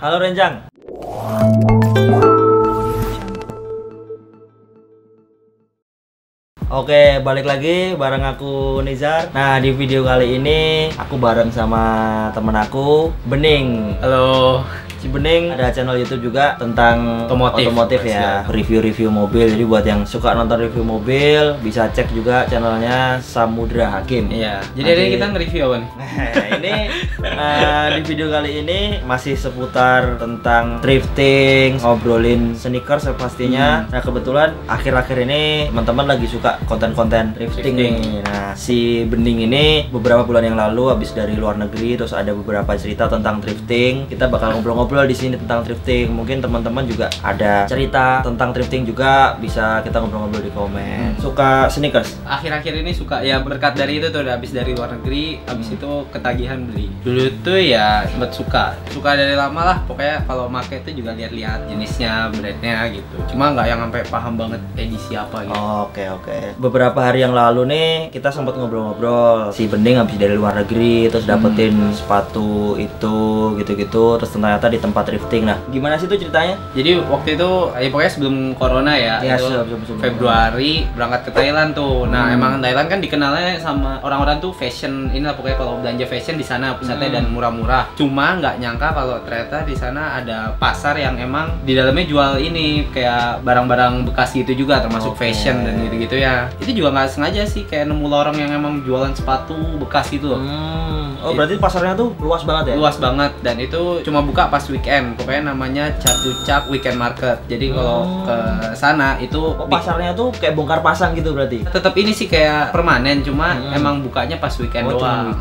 Halo Renjang. Oke, balik lagi bareng aku Nizar. Nah, di video kali ini aku bareng sama temen aku, Bening. Halo. Si Bening ada channel YouTube juga tentang otomotif ya, review-review mobil. Jadi buat yang suka nonton review mobil bisa cek juga channelnya Samudra Hakim. Iya. Jadi hari ini kita nge-review apa nih? Ini di video kali ini masih seputar tentang drifting, ngobrolin sneakers pastinya. Nah, kebetulan akhir-akhir ini teman-teman lagi suka konten-konten drifting nih. Nah, si Bening ini beberapa bulan yang lalu habis dari luar negeri, terus ada beberapa cerita tentang drifting. Kita bakal ngobrol-ngobrol di sini tentang drifting. Mungkin teman-teman juga ada cerita tentang drifting juga, bisa kita ngobrol-ngobrol di komen. Suka sneakers? Akhir-akhir ini suka ya, berkat dari itu tuh, udah habis dari luar negeri, habis itu ketagihan beli. Dulu tuh ya sempet suka dari lama lah. Pokoknya kalau make itu juga lihat-lihat jenisnya, brandnya gitu. Cuma nggak yang sampai paham banget edisi apa gitu. Oke. Beberapa hari yang lalu nih kita sempat ngobrol-ngobrol. Si Bening habis dari luar negeri, terus dapetin sepatu itu gitu-gitu, terus ternyata di tempat drifting. Nah, gimana sih itu ceritanya? Jadi waktu itu ya pokoknya sebelum corona ya, itu sebelum Februari berangkat ke Thailand tuh. Nah, emang Thailand kan dikenalnya sama orang-orang tuh fashion, inilah pokoknya kalau belanja fashion di sana pusatnya dan murah-murah. Cuma nggak nyangka kalau ternyata di sana ada pasar yang emang di dalamnya jual ini kayak barang-barang bekas gitu juga, termasuk fashion dan gitu-gitu ya. Itu juga nggak sengaja sih, kayak nemu lorong yang emang jualan sepatu bekas gitu loh. Oh, berarti pasarnya tuh luas banget ya? Luas banget, dan itu cuma buka pas weekend. Pokoknya namanya Chatuchak Weekend Market. Jadi kalau ke sana itu pasarnya tuh kayak bongkar pasang gitu berarti? Tetap ini sih kayak permanen, cuma emang bukanya pas weekend doang.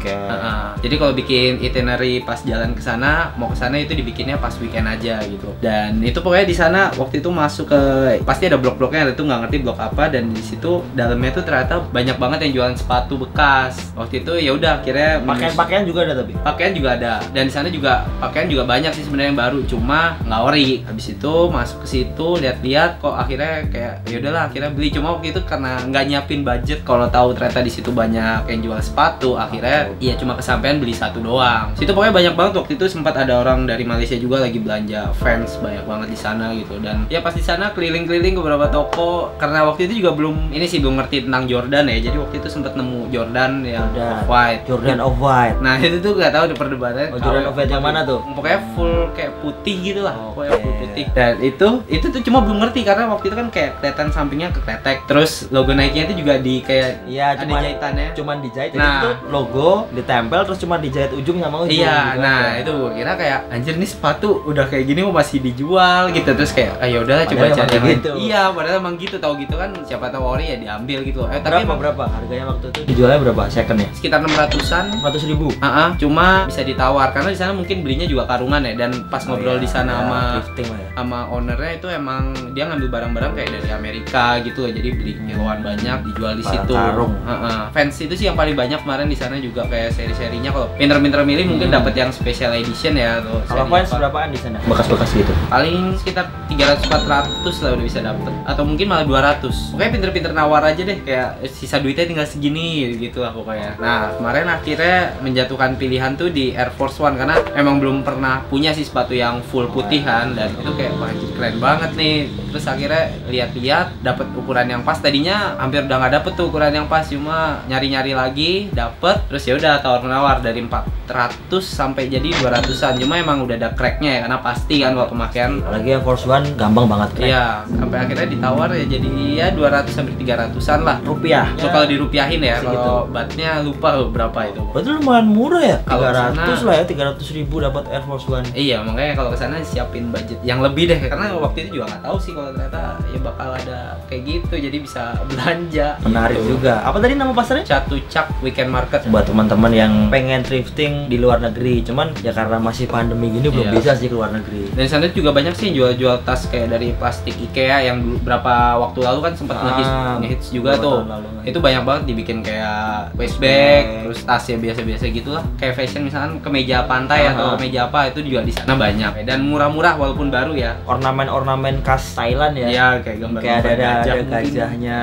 Jadi kalau bikin itinerary pas jalan ke sana, mau ke sana itu dibikinnya pas weekend aja gitu. Dan itu pokoknya di sana waktu itu masuk ke, pasti ada blok-bloknya, itu nggak ngerti blok apa, dan di situ dalamnya tuh ternyata banyak banget yang jualan sepatu bekas. Waktu itu ya udah akhirnya pakaian juga ada, tapi pakaian juga ada, dan di sana juga pakaian juga banyak sih sebenarnya yang baru, cuma nggak ori. Habis itu masuk ke situ lihat-lihat, kok akhirnya kayak ya udahlah akhirnya beli. Cuma waktu itu karena nggak nyiapin budget, kalau tahu ternyata di situ banyak yang jual sepatu, akhirnya iya cuma kesampaian beli satu doang. Situ pokoknya banyak banget. Waktu itu sempat ada orang dari Malaysia juga lagi belanja fans, banyak banget di sana gitu. Dan ya pas di sana keliling-keliling ke beberapa toko, karena waktu itu juga belum ngerti tentang Jordan ya. Jadi waktu itu sempat nemu Jordan yang off-white. Jordan off-white. Nah itu tuh nggak tahu di perdebatannya. Jordan off-white yang mana tuh? Pokoknya full kayak putih gitu lah. Pokoknya full putih. Dan itu tuh cuma belum ngerti karena waktu itu kan kayak kelihatan sampingnya kekletek. Terus logo Nike-nya itu juga di kayak ada jahitannya. Cuman dijahit. Nah, itu logo ditempel terus cuma dijahit ujung sama ujung. Iya, gitu. Nah itu kira kayak anjir nih sepatu udah kayak gini masih dijual gitu. Terus kayak ayo udahlah coba cari yang gitu. Iya, padahal emang gitu, tahu gitu kan siapa tahu ori ya diambil gitu. Tapi berapa harganya waktu itu? Dijualnya berapa second ya? Sekitar 600-an. 100.000. Cuma bisa ditawar karena di sana mungkin belinya juga karungan ya, dan pas ngobrol di sana sama ownernya itu emang dia ngambil barang-barang kayak dari Amerika gitu loh, jadi beli kiloan banyak dijual di situ. Karung. Fans itu sih yang paling banyak kemarin di sana juga kayak seri-serinya. Kalau pinter-pinter milih mungkin dapat yang special edition ya tuh. Kalau fans berapaan di sana? Bekas-bekas gitu. Paling sekitar 300-400 lah udah bisa dapet, atau mungkin malah 200. Pokoknya pinter-pinter nawar aja deh, kayak sisa duitnya tinggal segini gitu lah pokoknya. Nah kemarin akhirnya menjatuhkan pilihan tuh di Air Force One karena emang belum pernah punya sih sepatu yang full putihan, dan itu kayak wah keren banget nih. Terus akhirnya lihat-lihat dapet ukuran yang pas. Tadinya hampir udah nggak dapet tuh ukuran yang pas, cuma nyari-nyari lagi dapet. Terus ya udah tawar menawar dari 400 sampai jadi 200-an. Cuma emang udah ada cracknya ya, karena pasti kan kalau pemakaian. Apalagi Air Force One gampang banget crack. Iya, sampai akhirnya ditawar ya jadi ya 200 sampai 300-an lah rupiah. So kalau dirupiahin ya, kalau batnya lupa berapa itu. Berarti lumayan murah ya? Kalau 300 lah ya, 300.000 dapat Air Force One. Iya, makanya kalau kesana siapin budget yang lebih deh, karena waktu itu juga nggak tahu sih kalau ternyata ya bakal ada kayak gitu, jadi bisa belanja. Menarik gitu. Juga. Apa tadi nama pasarnya? Chatuchak Weekend Market. Buat teman-teman yang pengen thrifting di luar negeri, cuman ya karena masih pandemi gini belum bisa sih ke luar negeri. Dan sana juga banyak sih jual-jual tas kayak dari plastik IKEA yang dulu berapa waktu lalu kan sempat ngehits juga tuh. Itu banyak banget dibikin kayak waist bag, terus tas ya biasa-biasa gitulah. Kayak fashion misalkan kemeja pantai atau kemeja apa itu juga di sana banyak dan murah-murah walaupun baru ya. Ornamen-ornamen khas Thailand ya. Iya, kayak gambar Kayak ada gajahnya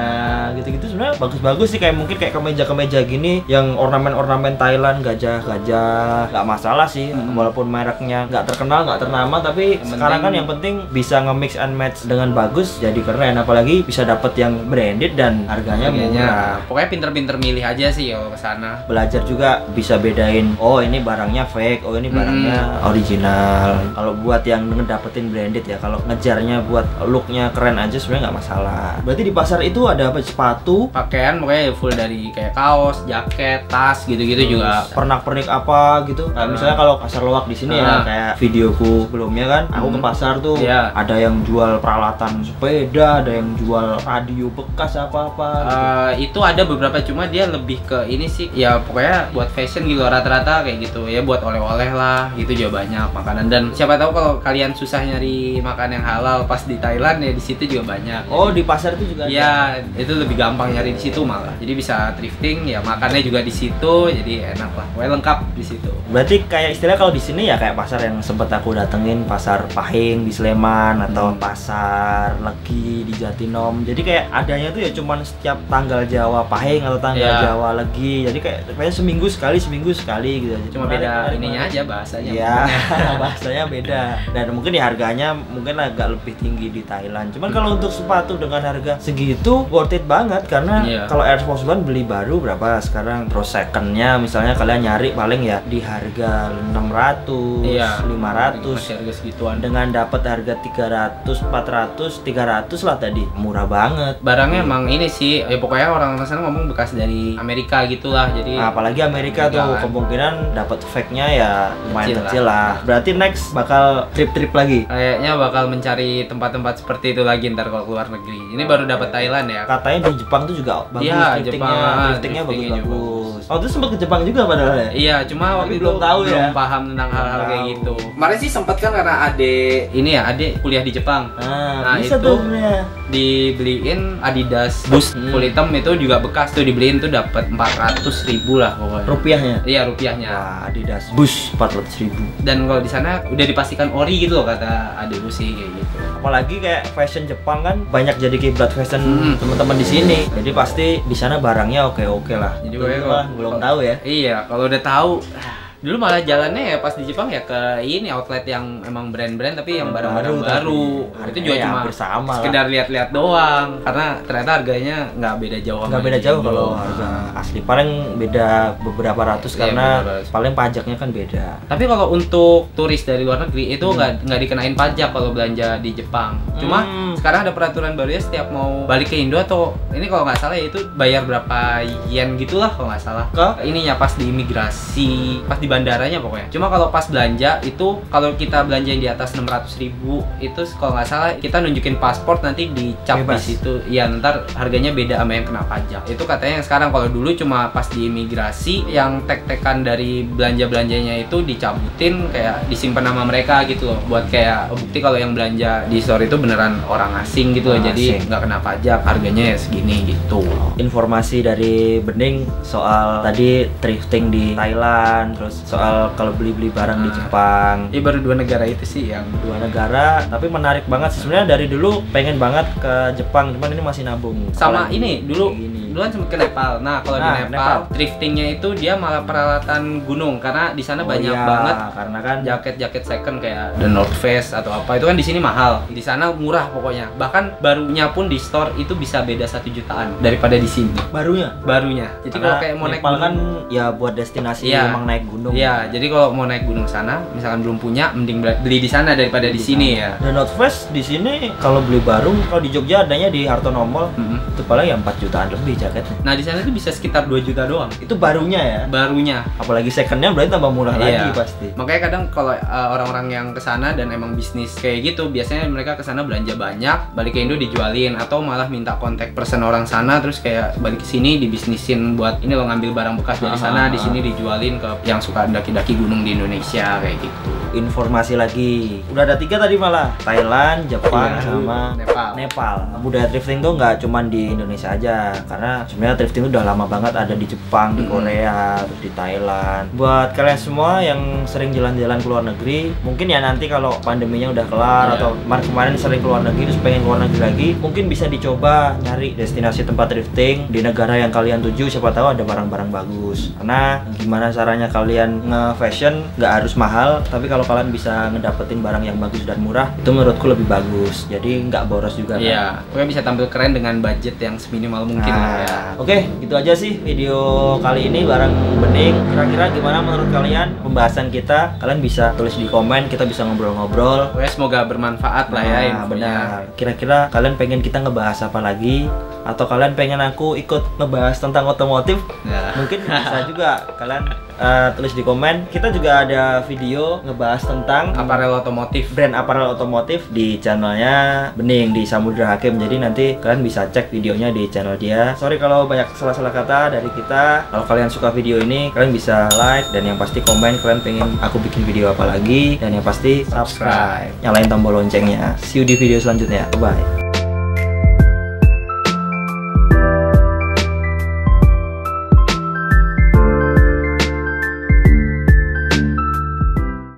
gitu-gitu sebenarnya bagus-bagus sih, kayak mungkin kayak kemeja-kemeja gini yang ornamen-ornamen Thailand, gajah-gajah, nggak masalah sih. Walaupun mereknya nggak terkenal, nggak ternama, tapi Yang sekarang kan yang penting bisa nge-mix and match dengan bagus jadi keren, apalagi bisa dapat yang branded dan harganya murah. Pokoknya pinter-pinter milih aja sih kalau ke sana. Belajar juga bisa bedain, oh ini barangnya fake, oh ini barangnya original. Kalau buat yang ngedapetin branded ya, kalau ngejarnya buat looknya keren aja sebenarnya nggak masalah. Berarti di pasar itu ada apa? Sepatu, Pakaian pokoknya full dari kayak kaos, jaket, tas gitu-gitu juga. pernak-pernik apa gitu. Kayak misalnya kalau pasar loak di sini ya, kayak videoku sebelumnya kan, aku ke pasar tuh Iya. ada yang jual peralatan sepeda, ada yang jual radio bekas apa-apa. Itu ada beberapa, cuma dia lebih ke ini sih ya, pokoknya buat fashion gitu rata-rata kayak gitu ya, buat oleh-oleh lah gitu juga banyak makanan. Dan siapa tahu kalau kalian susah nyari makan yang halal pas di Thailand ya, di situ juga banyak. Oh, di pasar itu juga ada? Iya, itu lebih gampang nyari di situ malah. Jadi bisa thrifting ya, makannya juga di situ, jadi enak lah. Pokoknya lengkap di situ. Berarti kayak istilah kalau di sini ya kayak pasar yang sempet aku datengin, pasar Pahing di Sleman atau pasar Legi di Jatinom. Jadi kayak adanya tuh ya cuman setiap tanggal Jawa Pahing atau tanggal Jawa Legi. Jadi kayak seminggu sekali gitu aja. Cuma beda ininya aja, bahasanya. Iya, bahasanya beda. Dan mungkin ya harganya mungkin agak lebih tinggi di Thailand. Cuman kalau untuk sepatu dengan harga segitu worth it banget, karena kalau Air Force One beli baru berapa sekarang, terus secondnya misalnya kalian nyari paling ya di harga 600, 500, masih harga segituan. dengan dapat harga 300, 400, 300 lah tadi, murah banget. Barangnya emang ini sih ya, pokoknya orang sana ngomong bekas dari Amerika gitulah. Jadi apalagi Amerika tuh kan kemungkinan dapat fake-nya ya lumayan kecil lah. Berarti next bakal trip-trip lagi. Kayaknya bakal mencari tempat-tempat seperti itu lagi ntar kalau keluar negeri. Ini baru dapat Thailand ya. Katanya di Jepang tuh juga bagus, driftingnya bagus. Oh, itu sempat ke Jepang juga padahal ya? Iya, cuma waktu itu belum tahu ya. belum paham tentang hal-hal kayak gitu. Kemarin sih sempat kan karena adik kuliah di Jepang. Nah itu bisa tuh sebenarnya. Dibeliin Adidas Boost full hitam, itu juga bekas tuh, dibeliin tuh dapat 400.000 lah pokoknya. Rupiahnya? Iya, rupiahnya. Wah, Adidas Boost 400.000. Dan kalau di sana udah dipastikan ori gitu loh kata adikku sih kayak gitu. Apalagi kayak fashion Jepang kan banyak jadi kiblat fashion teman-teman di sini. Jadi pasti di sana barangnya oke lah. Jadi belum tahu ya. Iya, kalau udah tahu dulu malah jalannya ya pas di Jepang ya ke ini outlet yang emang brand-brand tapi yang barang-barang baru. Itu juga cuma bersama sekedar lihat-lihat doang, karena ternyata harganya nggak beda jauh. Nggak beda jauh kalau harga asli, paling beda beberapa ratus karena paling pajaknya kan beda. Tapi kalau untuk turis dari luar negeri itu nggak dikenain pajak kalau belanja di Jepang. Cuma sekarang ada peraturan baru ya, setiap mau balik ke Indo atau ini kalau nggak salah ya itu bayar berapa yen gitulah kalau nggak salah. Ke ininya pas di imigrasi, pas di bandaranya pokoknya. Cuma kalau pas belanja itu, kalau kita belanja di atas 600.000 itu kalau nggak salah kita nunjukin paspor nanti dicap di situ. Iya, ntar harganya beda sama yang kena pajak. Itu katanya yang sekarang. Kalau dulu cuma pas di imigrasi yang tek-tekan dari belanja-belanjanya itu dicabutin, kayak disimpan nama mereka gitu loh, buat kayak bukti kalau yang belanja di store itu beneran orang asing gitu loh. Jadi nggak kena pajak, harganya ya segini gitu. Informasi dari Bening soal tadi thrifting di Thailand, terus soal kalau beli-beli barang di Jepang. Ini baru 2 negara itu sih yang 2 negara, tapi menarik banget sih sebenarnya. Dari dulu pengen banget ke Jepang, cuman ini masih nabung. Sama ini dulu kan sempet ke Nepal. Nah kalau di Nepal thriftingnya itu dia malah peralatan gunung, karena di sana banyak banget karena kan jaket-jaket second kayak The North Face atau apa, itu kan di sini mahal, di sana murah pokoknya. Bahkan barunya pun di store itu bisa beda 1 jutaan daripada di sini. Barunya. Jadi kalau kayak mau naik gunung kan ya buat destinasi emang naik gunung. Iya, jadi kalau mau naik gunung sana, misalkan belum punya, mending beli di sana daripada di sini ya. The North Face di sini kalau beli baru, kalau di Jogja adanya di Hartono Mall, itu paling ya 4 jutaan lebih jaketnya. Nah di sana itu bisa sekitar 2 juta doang. Itu barunya ya? Barunya. Apalagi secondnya berarti tambah murah lagi pasti. Makanya kadang kalau orang-orang yang kesana dan emang bisnis kayak gitu, biasanya mereka kesana belanja banyak, balik ke Indo dijualin, atau malah minta kontak person orang sana, terus kayak balik ke sini dibisnisin buat ini loh, ngambil barang bekas dari sana di sini dijualin ke yang suka daki-daki gunung di Indonesia kayak gitu. informasi lagi. Udah ada 3 tadi malah, Thailand, Jepang, sama Nepal. Budaya thrifting tuh nggak cuman di Indonesia aja, karena sebenarnya thrifting itu udah lama banget ada di Jepang, di Korea, terus di Thailand. Buat kalian semua yang sering jalan-jalan ke luar negeri, mungkin ya nanti kalau pandeminya udah kelar atau kemarin sering keluar negeri terus pengen keluar negeri lagi, mungkin bisa dicoba nyari destinasi tempat thrifting di negara yang kalian tuju. Siapa tahu ada barang-barang bagus. Karena gimana caranya kalian nge-fashion nggak harus mahal, tapi kalau kalian bisa ngedapetin barang yang bagus dan murah, itu menurutku lebih bagus. Jadi nggak boros juga kan. Iya, pokoknya bisa tampil keren dengan budget yang seminimal mungkin lah ya. Oke, gitu aja sih video kali ini bareng Bening. Kira-kira gimana menurut kalian pembahasan kita? Kalian bisa tulis di komen, kita bisa ngobrol-ngobrol. Pokoknya semoga bermanfaat lah ya infonya. Benar. Kira-kira kalian pengen kita ngebahas apa lagi? Atau kalian pengen aku ikut ngebahas tentang otomotif? Ya. Mungkin bisa juga kalian tulis di komen. Kita juga ada video ngebahas tentang Aparel otomotif, brand aparel otomotif di channelnya Bening di Samudra Hakim. Jadi nanti kalian bisa cek videonya di channel dia. Sorry kalau banyak salah-salah kata dari kita. Kalau kalian suka video ini, kalian bisa like, dan yang pasti komen kalian pengen aku bikin video apa lagi, dan yang pasti subscribe, nyalain tombol loncengnya. See you di video selanjutnya. Bye.